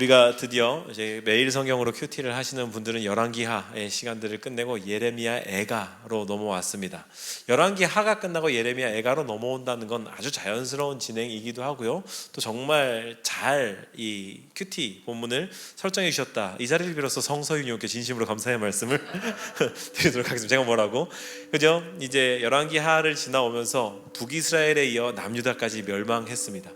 우리가 드디어 이제 매일 성경으로 큐티를 하시는 분들은 열왕기하의 시간들을 끝내고 예레미야 애가로 넘어왔습니다. 열왕기하가 끝나고 예레미야 애가로 넘어온다는 건 아주 자연스러운 진행이기도 하고요. 또 정말 잘 이 큐티 본문을 설정해 주셨다. 이 자리를 빌어서 성서윤 형께 진심으로 감사의 말씀을 드리도록 하겠습니다. 제가 뭐라고? 그죠? 이제 열왕기하를 지나오면서 북이스라엘에 이어 남유다까지 멸망했습니다.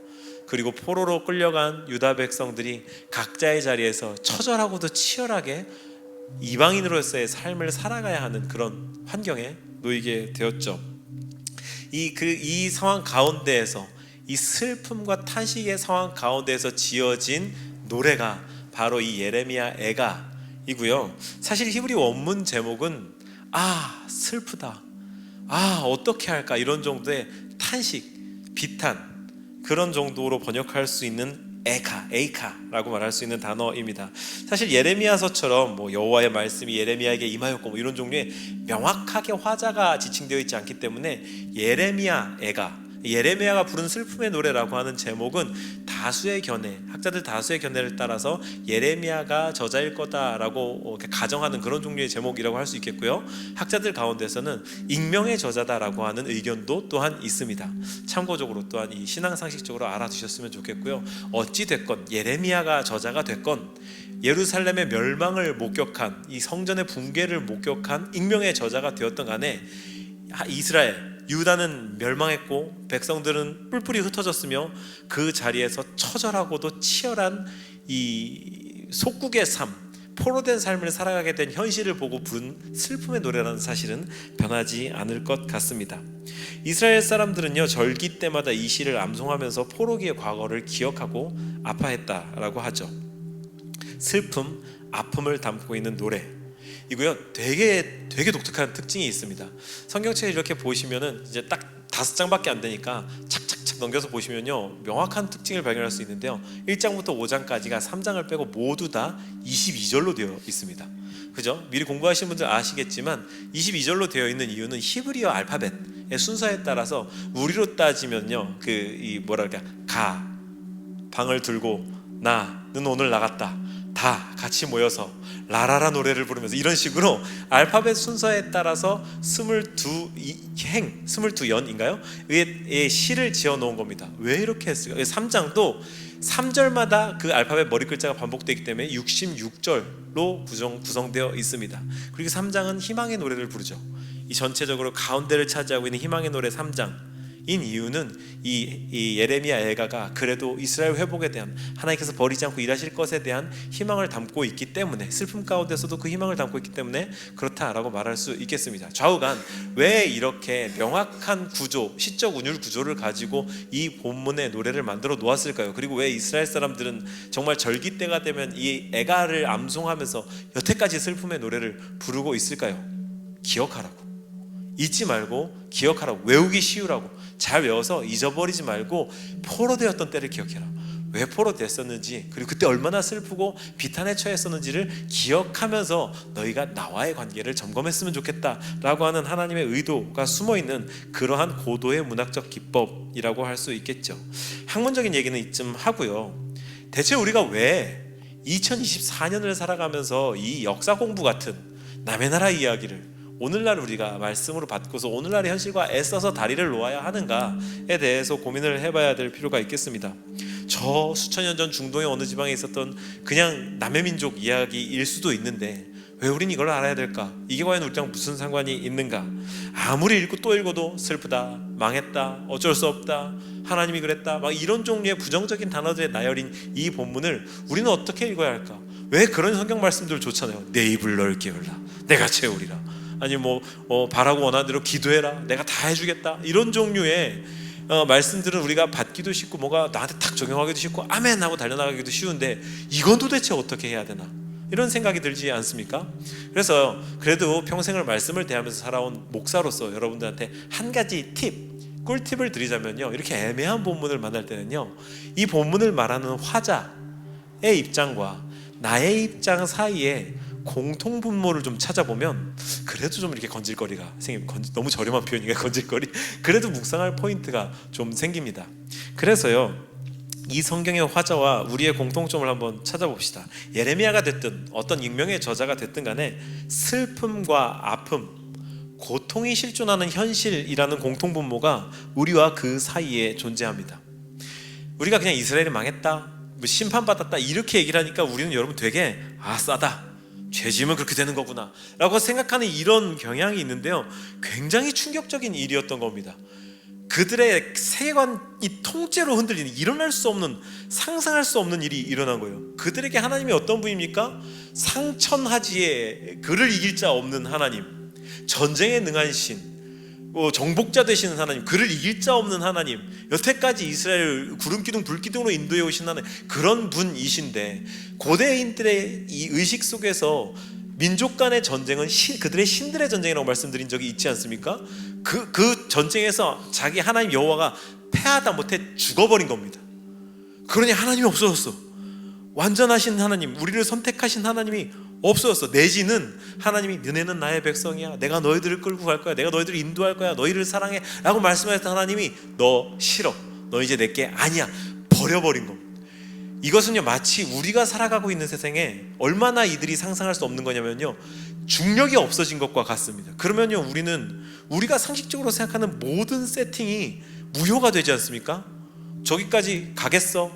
그리고 포로로 끌려간 유다 백성들이 각자의 자리에서 처절하고도 치열하게 이방인으로서의 삶을 살아가야 하는 그런 환경에 놓이게 되었죠. 이 상황 가운데에서, 이 슬픔과 탄식의 상황 가운데에서 지어진 노래가 바로 이 예레미야 애가이고요. 사실 히브리 원문 제목은 슬프다, 어떻게 할까, 이런 정도의 탄식, 비탄, 그런 정도로 번역할 수 있는 에이카라고 말할 수 있는 단어입니다. 사실 예레미야서처럼 여호와의 말씀이 예레미야에게 임하였고 이런 종류의 명확하게 화자가 지칭되어 있지 않기 때문에 예레미야가 부른 슬픔의 노래라고 하는 제목은 다수의 견해, 학자들 다수의 견해를 따라서 예레미야가 저자일 거다라고 가정하는 그런 종류의 제목이라고 할 수 있겠고요. 학자들 가운데서는 익명의 저자다라고 하는 의견도 또한 있습니다. 참고적으로 또한 이 신앙상식적으로 알아두셨으면 좋겠고요. 어찌 됐건 예레미야가 저자가 됐건 예루살렘의 멸망을 목격한, 이 성전의 붕괴를 목격한 익명의 저자가 되었던 간에 유다는 멸망했고 백성들은 뿔뿔이 흩어졌으며 그 자리에서 처절하고도 치열한 이 속국의 삶, 포로된 삶을 살아가게 된 현실을 보고 부른 슬픔의 노래라는 사실은 변하지 않을 것 같습니다. 이스라엘 사람들은요, 절기 때마다 이 시를 암송하면서 포로기의 과거를 기억하고 아파했다라고 하죠. 슬픔, 아픔을 담고 있는 노래 이고요. 되게 독특한 특징이 있습니다. 성경책을 이렇게 보시면은 이제 딱 5장밖에 안 되니까 착착착 넘겨서 보시면요, 명확한 특징을 발견할 수 있는데요. 1장부터 5장까지가 3장을 빼고 모두 다 22절로 되어 있습니다. 그죠? 미리 공부하신 분들 아시겠지만 22절로 되어 있는 이유는 히브리어 알파벳의 순서에 따라서 우리로 따지면요, 방을 들고 나는 오늘 나갔다, 다 같이 모여서 라라라 노래를 부르면서 이런 식으로 알파벳 순서에 따라서 22연인가요? 의 시를 지어 놓은 겁니다. 왜 이렇게 했을까요? 3장도 3절마다 그 알파벳 머리 글자가 반복되기 때문에 66절로 구성되어 있습니다. 그리고 3장은 희망의 노래를 부르죠. 이 전체적으로 가운데를 차지하고 있는 희망의 노래 3장 인 이유는 이 예레미야 애가가 그래도 이스라엘 회복에 대한, 하나님께서 버리지 않고 일하실 것에 대한 희망을 담고 있기 때문에, 슬픔 가운데서도 그 희망을 담고 있기 때문에 그렇다라고 말할 수 있겠습니다. 좌우간 왜 이렇게 명확한 구조, 시적 운율 구조를 가지고 이 본문의 노래를 만들어 놓았을까요? 그리고 왜 이스라엘 사람들은 정말 절기 때가 되면 이 애가를 암송하면서 여태까지 슬픔의 노래를 부르고 있을까요? 기억하라고, 잊지 말고 기억하라고, 외우기 쉬우라고, 잘 외워서 잊어버리지 말고 포로되었던 때를 기억해라. 왜 포로됐었는지, 그리고 그때 얼마나 슬프고 비탄에 처했었는지를 기억하면서 너희가 나와의 관계를 점검했으면 좋겠다라고 하는 하나님의 의도가 숨어있는 그러한 고도의 문학적 기법이라고 할 수 있겠죠. 학문적인 얘기는 이쯤 하고요. 대체 우리가 왜 2024년을 살아가면서 이 역사 공부 같은 남의 나라 이야기를 오늘날 우리가 말씀으로 받고서 오늘날의 현실과 애써서 다리를 놓아야 하는가에 대해서 고민을 해봐야 될 필요가 있겠습니다. 저 수천 년 전 중동의 어느 지방에 있었던 그냥 남의 민족 이야기일 수도 있는데 왜 우린 이걸 알아야 될까? 이게 과연 우리랑 무슨 상관이 있는가? 아무리 읽고 또 읽어도 슬프다, 망했다, 어쩔 수 없다, 하나님이 그랬다, 막 이런 종류의 부정적인 단어들의 나열인 이 본문을 우리는 어떻게 읽어야 할까? 왜 그런 성경 말씀들 좋잖아요. 내 입을 넓게 열라, 내가 채우리라. 아니 바라고 원하는 대로 기도해라, 내가 다 해주겠다, 이런 종류의 말씀들은 우리가 받기도 쉽고 뭔가 나한테 탁 적용하기도 쉽고 아멘 하고 달려나가기도 쉬운데 이건 도대체 어떻게 해야 되나, 이런 생각이 들지 않습니까? 그래서 그래도 평생을 말씀을 대하면서 살아온 목사로서 여러분들한테 한 가지 꿀팁을 드리자면요, 이렇게 애매한 본문을 만날 때는요, 이 본문을 말하는 화자의 입장과 나의 입장 사이에 공통분모를 좀 찾아보면 그래도 좀 이렇게 건질거리가 너무 저렴한 표현이니까 건질거리, 그래도 묵상할 포인트가 좀 생깁니다. 그래서요, 이 성경의 화자와 우리의 공통점을 한번 찾아봅시다. 예레미야가 됐든 어떤 익명의 저자가 됐든 간에 슬픔과 아픔, 고통이 실존하는 현실이라는 공통분모가 우리와 그 사이에 존재합니다. 우리가 그냥 이스라엘이 망했다, 뭐 심판받았다 이렇게 얘기를 하니까 우리는 여러분 되게 싸다, 죄 지으면 그렇게 되는 거구나 라고 생각하는 이런 경향이 있는데요, 굉장히 충격적인 일이었던 겁니다. 그들의 세계관이 통째로 흔들리는, 일어날 수 없는, 상상할 수 없는 일이 일어난 거예요. 그들에게 하나님이 어떤 분입니까? 상천하지에 그를 이길 자 없는 하나님, 전쟁에 능한 신, 정복자 되시는 하나님, 그를 이길 자 없는 하나님, 여태까지 이스라엘 구름기둥 불기둥으로 인도해 오신 하나님, 그런 분이신데 고대인들의 이 의식 속에서 민족 간의 전쟁은 그들의 신들의 전쟁이라고 말씀드린 적이 있지 않습니까? 그 전쟁에서 자기 하나님 여호와가 패하다 못해 죽어버린 겁니다. 그러니 하나님이 없어졌어. 완전하신 하나님, 우리를 선택하신 하나님이 없어졌어. 내지는 하나님이 너네는 나의 백성이야, 내가 너희들을 끌고 갈 거야, 내가 너희들을 인도할 거야, 너희를 사랑해 라고 말씀하셨던 하나님이 너 싫어, 너 이제 내게 아니야, 버려버린 겁니다. 이것은요, 마치 우리가 살아가고 있는 세상에 얼마나 이들이 상상할 수 없는 거냐면요, 중력이 없어진 것과 같습니다. 그러면요, 우리가 상식적으로 생각하는 모든 세팅이 무효가 되지 않습니까? 저기까지 가겠어?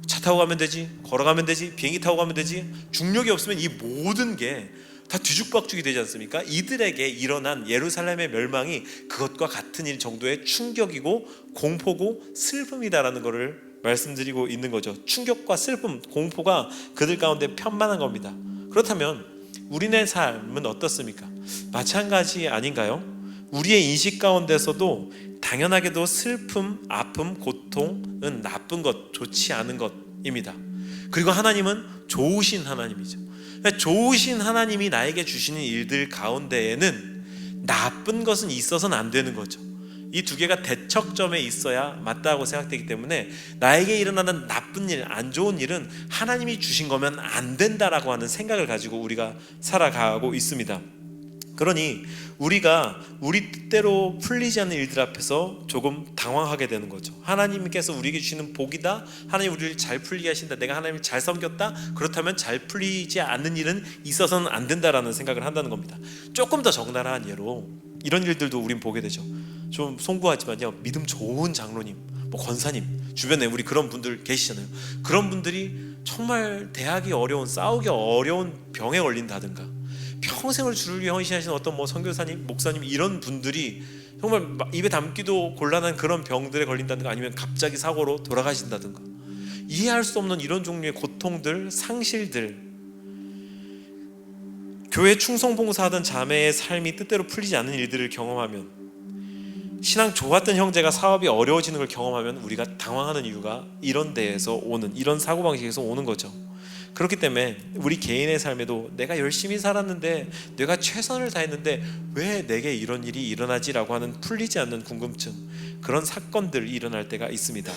차 타고 가면 되지, 걸어가면 되지, 비행기 타고 가면 되지. 중력이 없으면 이 모든 게 다 뒤죽박죽이 되지 않습니까? 이들에게 일어난 예루살렘의 멸망이 그것과 같은 일 정도의 충격이고 공포고 슬픔이다라는 것을 말씀드리고 있는 거죠. 충격과 슬픔, 공포가 그들 가운데 편만한 겁니다. 그렇다면 우리네 삶은 어떻습니까? 마찬가지 아닌가요? 우리의 인식 가운데서도 당연하게도 슬픔, 아픔, 고통은 나쁜 것, 좋지 않은 것입니다. 그리고 하나님은 좋으신 하나님이죠. 좋으신 하나님이 나에게 주시는 일들 가운데에는 나쁜 것은 있어서는 안 되는 거죠. 이 두 개가 대척점에 있어야 맞다고 생각되기 때문에 나에게 일어나는 나쁜 일, 안 좋은 일은 하나님이 주신 거면 안 된다라고 하는 생각을 가지고 우리가 살아가고 있습니다. 그러니 우리가 우리 뜻대로 풀리지 않는 일들 앞에서 조금 당황하게 되는 거죠. 하나님께서 우리에게 주시는 복이다, 하나님 우리를 잘 풀리게 하신다, 내가 하나님을 잘 섬겼다, 그렇다면 잘 풀리지 않는 일은 있어서는 안 된다라는 생각을 한다는 겁니다. 조금 더 적나라한 예로 이런 일들도 우린 보게 되죠. 좀 송구하지만요, 믿음 좋은 장로님, 권사님, 주변에 우리 그런 분들 계시잖아요. 그런 분들이 정말 대하기 어려운, 싸우기 어려운 병에 걸린다든가, 평생을 주를 위해 헌신하시는 어떤 선교사님, 목사님, 이런 분들이 정말 입에 담기도 곤란한 그런 병들에 걸린다든가, 아니면 갑자기 사고로 돌아가신다든가, 이해할 수 없는 이런 종류의 고통들, 상실들, 교회 충성봉사하던 자매의 삶이 뜻대로 풀리지 않는 일들을 경험하면, 신앙 좋았던 형제가 사업이 어려워지는 걸 경험하면 우리가 당황하는 이유가 이런 데에서 오는, 이런 사고방식에서 오는 거죠. 그렇기 때문에 우리 개인의 삶에도 내가 열심히 살았는데, 내가 최선을 다했는데 왜 내게 이런 일이 일어나지라고 하는 풀리지 않는 궁금증, 그런 사건들이 일어날 때가 있습니다.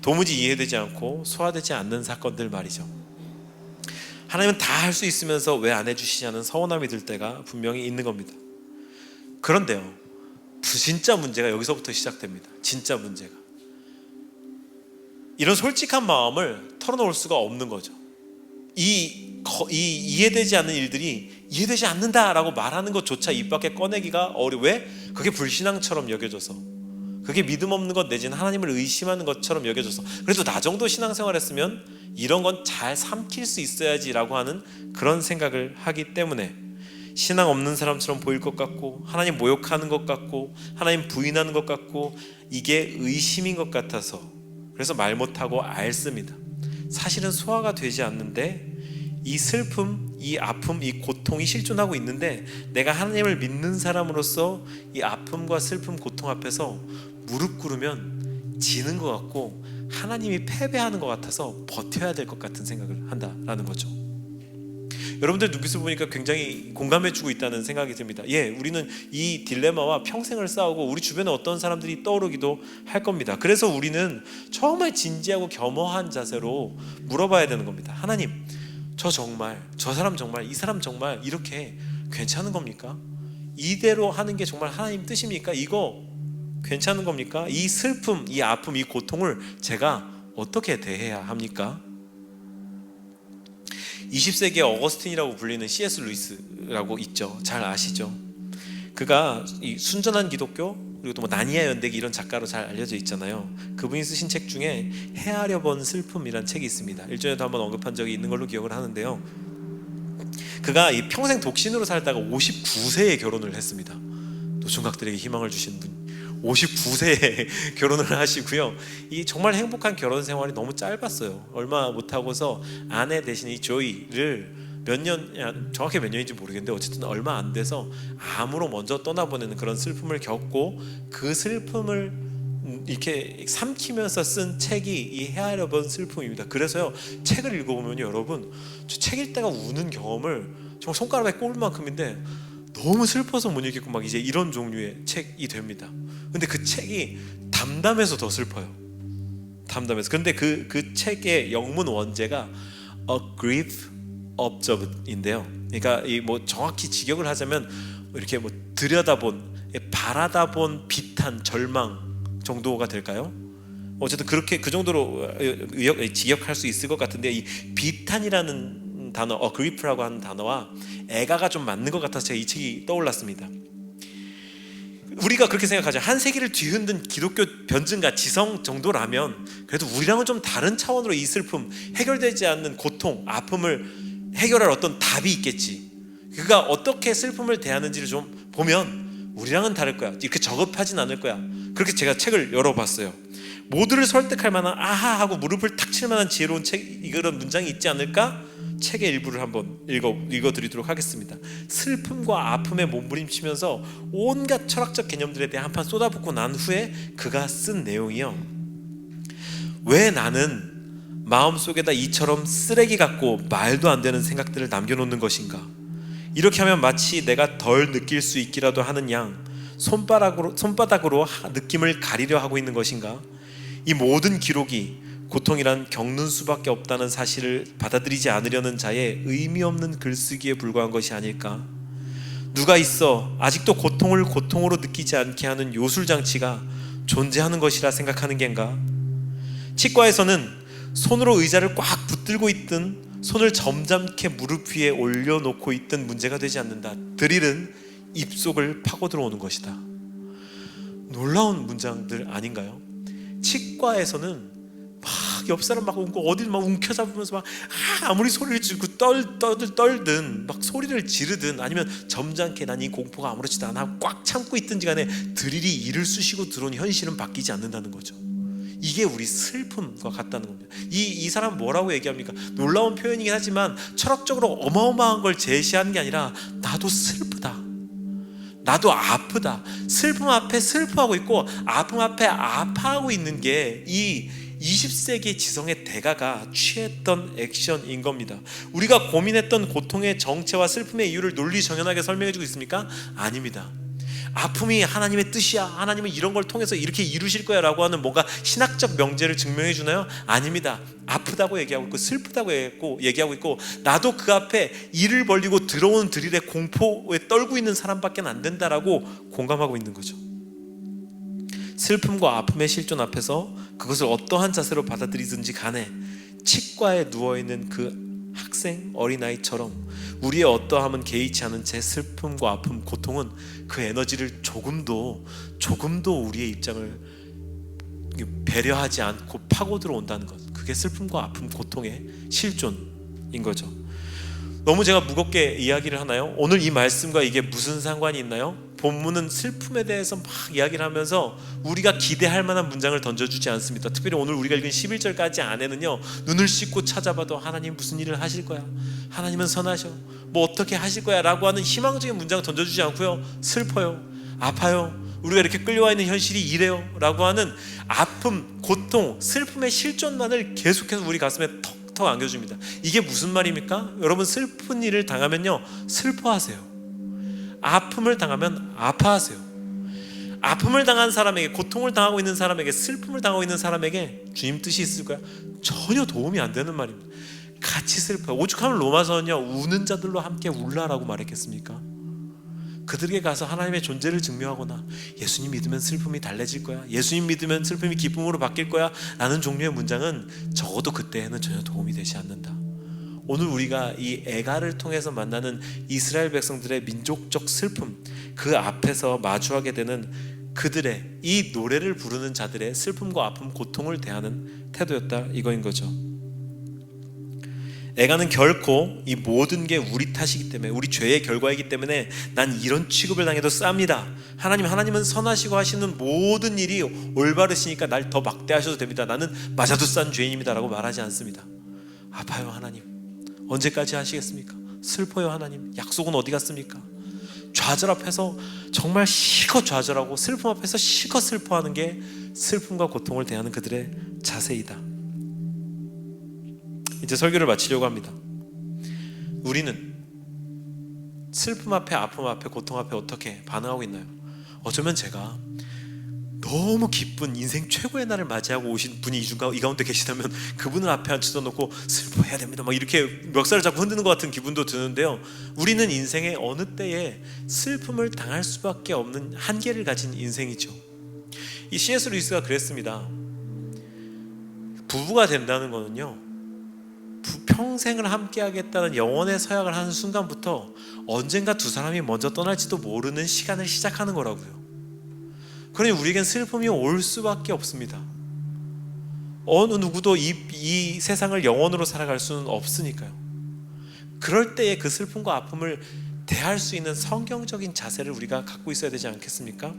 도무지 이해되지 않고 소화되지 않는 사건들 말이죠. 하나님은 다 할 수 있으면서 왜 안 해주시냐는 서운함이 들 때가 분명히 있는 겁니다. 그런데요, 진짜 문제가 여기서부터 시작됩니다. 진짜 문제가, 이런 솔직한 마음을 털어놓을 수가 없는 거죠. 이해되지 않는 일들이 이해되지 않는다라고 말하는 것조차 입 밖에 꺼내기가 어려워. 왜? 그게 불신앙처럼 여겨져서, 그게 믿음 없는 것 내지는 하나님을 의심하는 것처럼 여겨져서, 그래도 나 정도 신앙생활 했으면 이런 건 잘 삼킬 수 있어야지라고 하는 그런 생각을 하기 때문에 신앙 없는 사람처럼 보일 것 같고, 하나님 모욕하는 것 같고, 하나님 부인하는 것 같고, 이게 의심인 것 같아서 그래서 말 못하고 앓습니다. 사실은 소화가 되지 않는데 이 슬픔, 이 아픔, 이 고통이 실존하고 있는데, 내가 하나님을 믿는 사람으로서 이 아픔과 슬픔, 고통 앞에서 무릎 꿇으면 지는 것 같고 하나님이 패배하는 것 같아서 버텨야 될 것 같은 생각을 한다라는 거죠. 여러분들 눈빛을 보니까 굉장히 공감해주고 있다는 생각이 듭니다. 우리는 이 딜레마와 평생을 싸우고 우리 주변에 어떤 사람들이 떠오르기도 할 겁니다. 그래서 우리는 정말 진지하고 겸허한 자세로 물어봐야 되는 겁니다. 하나님, 저 사람 정말, 이 사람 정말 이렇게 괜찮은 겁니까? 이대로 하는 게 정말 하나님 뜻입니까? 이거 괜찮은 겁니까? 이 슬픔, 이 아픔, 이 고통을 제가 어떻게 대해야 합니까? 20세기의 어거스틴이라고 불리는 C.S. 루이스라고 있죠. 잘 아시죠? 그가 이 순전한 기독교 그리고 또 뭐 나니아 연대기 이런 작가로 잘 알려져 있잖아요. 그분이 쓰신 책 중에 헤아려 본 슬픔이란 책이 있습니다. 일전에도 한번 언급한 적이 있는 걸로 기억을 하는데요. 그가 이 평생 독신으로 살다가 59세에 결혼을 했습니다. 노총각들에게 희망을 주신 분, 59세에 결혼을 하시고요. 이 정말 행복한 결혼 생활이 너무 짧았어요. 얼마 못하고서 아내 대신 이 조이를 몇 년, 정확히 몇 년인지 모르겠는데 어쨌든 얼마 안 돼서 암으로 먼저 떠나보내는 그런 슬픔을 겪고, 그 슬픔을 이렇게 삼키면서 쓴 책이 이 헤아려 본 슬픔입니다. 그래서요, 책을 읽어보면 여러분, 저 책 읽다가 우는 경험을 정말 손가락에 꼽을 만큼인데 너무 슬퍼서 못 읽겠고 막 이제 이런 종류의 책이 됩니다. 근데 그 책이 담담해서 더 슬퍼요. 담담해서. 근데 그 책의 영문 원제가 A Grief Observed인데요. 그러니까 이 뭐 정확히 직역을 하자면 이렇게 뭐 들여다본, 바라다본 비탄, 절망 정도가 될까요? 어쨌든 그렇게 그 정도로 직역할 수 있을 것 같은데, 이 비탄이라는 단어, 그리프라고 하는 단어와 애가가 좀 맞는 것 같아서 제가 이 책이 떠올랐습니다. 우리가 그렇게 생각하죠. 한 세기를 뒤흔든 기독교 변증과 지성 정도라면 그래도 우리랑은 좀 다른 차원으로 이 슬픔, 해결되지 않는 고통, 아픔을 해결할 어떤 답이 있겠지. 그가 어떻게 슬픔을 대하는지를 좀 보면 우리랑은 다를 거야. 이렇게 저급하진 않을 거야. 그렇게 제가 책을 열어봤어요. 모두를 설득할 만한, 아하 하고 무릎을 탁 칠 만한 지혜로운 책, 이런 문장이 있지 않을까? 책의 일부를 한번 읽어드리도록 하겠습니다. 슬픔과 아픔에 몸부림치면서 온갖 철학적 개념들에 대해 한판 쏟아붓고 난 후에 그가 쓴 내용이요, 왜 나는 마음속에다 이처럼 쓰레기 같고 말도 안 되는 생각들을 남겨놓는 것인가? 이렇게 하면 마치 내가 덜 느낄 수 있기라도 하는 양 손바닥으로 느낌을 가리려 하고 있는 것인가? 이 모든 기록이 고통이란 겪는 수밖에 없다는 사실을 받아들이지 않으려는 자의 의미 없는 글쓰기에 불과한 것이 아닐까? 누가 있어 아직도 고통을 고통으로 느끼지 않게 하는 요술장치가 존재하는 것이라 생각하는 겐가? 치과에서는 손으로 의자를 꽉 붙들고 있든 손을 점잖게 무릎 위에 올려놓고 있든 문제가 되지 않는다. 드릴은 입속을 파고 들어오는 것이다. 놀라운 문장들 아닌가요? 치과에서는 막 옆사람 막 웃고 어딜 막 움켜잡으면서 막 아무리 소리를 지르고 떨든 막 소리를 지르든 아니면 점잖게 난 이 공포가 아무렇지도 않아 꽉 참고 있든지 간에 드릴이 이를 쑤시고 들어온 현실은 바뀌지 않는다는 거죠. 이게 우리 슬픔과 같다는 겁니다. 이 사람 뭐라고 얘기합니까? 놀라운 표현이긴 하지만 철학적으로 어마어마한 걸 제시하는 게 아니라 나도 슬프다, 나도 아프다, 슬픔 앞에 슬퍼하고 있고 아픔 앞에 아파하고 있는 게 이 20세기 지성의 대가가 취했던 액션인 겁니다. 우리가 고민했던 고통의 정체와 슬픔의 이유를 논리정연하게 설명해주고 있습니까? 아닙니다. 아픔이 하나님의 뜻이야, 하나님은 이런 걸 통해서 이렇게 이루실 거야 라고 하는 뭔가 신학적 명제를 증명해 주나요? 아닙니다. 아프다고 얘기하고 있고 슬프다고 얘기하고 있고 나도 그 앞에 이를 벌리고 들어오는 드릴의 공포에 떨고 있는 사람밖에 안 된다라고 공감하고 있는 거죠. 슬픔과 아픔의 실존 앞에서 그것을 어떠한 자세로 받아들이든지 간에 치과에 누워있는 그 학생, 어린아이처럼 우리의 어떠함은 개의치 않은 제 슬픔과 아픔, 고통은 그 에너지를 조금도 우리의 입장을 배려하지 않고 파고 들어온다는 것, 그게 슬픔과 아픔, 고통의 실존인 거죠. 너무 제가 무겁게 이야기를 하나요? 오늘 이 말씀과 이게 무슨 상관이 있나요? 본문은 슬픔에 대해서 막 이야기를 하면서 우리가 기대할 만한 문장을 던져주지 않습니다. 특별히 오늘 우리가 읽은 11절까지 안에는요, 눈을 씻고 찾아봐도 하나님 무슨 일을 하실 거야, 하나님은 선하셔, 뭐 어떻게 하실 거야 라고 하는 희망적인 문장을 던져주지 않고요, 슬퍼요, 아파요, 우리가 이렇게 끌려와 있는 현실이 이래요 라고 하는 아픔, 고통, 슬픔의 실존만을 계속해서 우리 가슴에 턱 안겨줍니다. 이게 무슨 말입니까? 여러분, 슬픈 일을 당하면요 슬퍼하세요. 아픔을 당하면 아파하세요. 아픔을 당한 사람에게, 고통을 당하고 있는 사람에게, 슬픔을 당하고 있는 사람에게 주님 뜻이 있을 거야? 전혀 도움이 안 되는 말입니다. 같이 슬퍼요. 오죽하면 로마서는요 우는 자들로 함께 울라라고 말했겠습니까? 그들에게 가서 하나님의 존재를 증명하거나 예수님 믿으면 슬픔이 달래질 거야, 예수님 믿으면 슬픔이 기쁨으로 바뀔 거야 라는 종류의 문장은 적어도 그때에는 전혀 도움이 되지 않는다. 오늘 우리가 이 애가를 통해서 만나는 이스라엘 백성들의 민족적 슬픔, 그 앞에서 마주하게 되는 그들의 이 노래를 부르는 자들의 슬픔과 아픔, 고통을 대하는 태도였다 이거인 거죠. 애가는 결코 이 모든 게 우리 탓이기 때문에, 우리 죄의 결과이기 때문에 난 이런 취급을 당해도 쌉니다, 하나님은 선하시고 하시는 모든 일이 올바르시니까 날 더 막대하셔도 됩니다, 나는 맞아도 싼 죄인입니다 라고 말하지 않습니다. 아파요 하나님, 언제까지 하시겠습니까? 슬퍼요 하나님, 약속은 어디 갔습니까? 좌절 앞에서 정말 실컷 좌절하고 슬픔 앞에서 실컷 슬퍼하는 게 슬픔과 고통을 대하는 그들의 자세이다. 이제 설교를 마치려고 합니다. 우리는 슬픔 앞에, 아픔 앞에, 고통 앞에 어떻게 반응하고 있나요? 어쩌면 제가 너무 기쁜 인생 최고의 날을 맞이하고 오신 분이 이 가운데 계시다면 그분을 앞에 앉혀놓고 슬퍼해야 됩니다 막 이렇게 멱살을 잡고 흔드는 것 같은 기분도 드는데요, 우리는 인생의 어느 때에 슬픔을 당할 수밖에 없는 한계를 가진 인생이죠. 이 C.S. 루이스가 그랬습니다. 부부가 된다는 거는요, 평생을 함께 하겠다는 영원의 서약을 하는 순간부터 언젠가 두 사람이 먼저 떠날지도 모르는 시간을 시작하는 거라고요. 그러니 우리에겐 슬픔이 올 수밖에 없습니다. 어느 누구도 이 세상을 영원으로 살아갈 수는 없으니까요. 그럴 때의 그 슬픔과 아픔을 대할 수 있는 성경적인 자세를 우리가 갖고 있어야 되지 않겠습니까?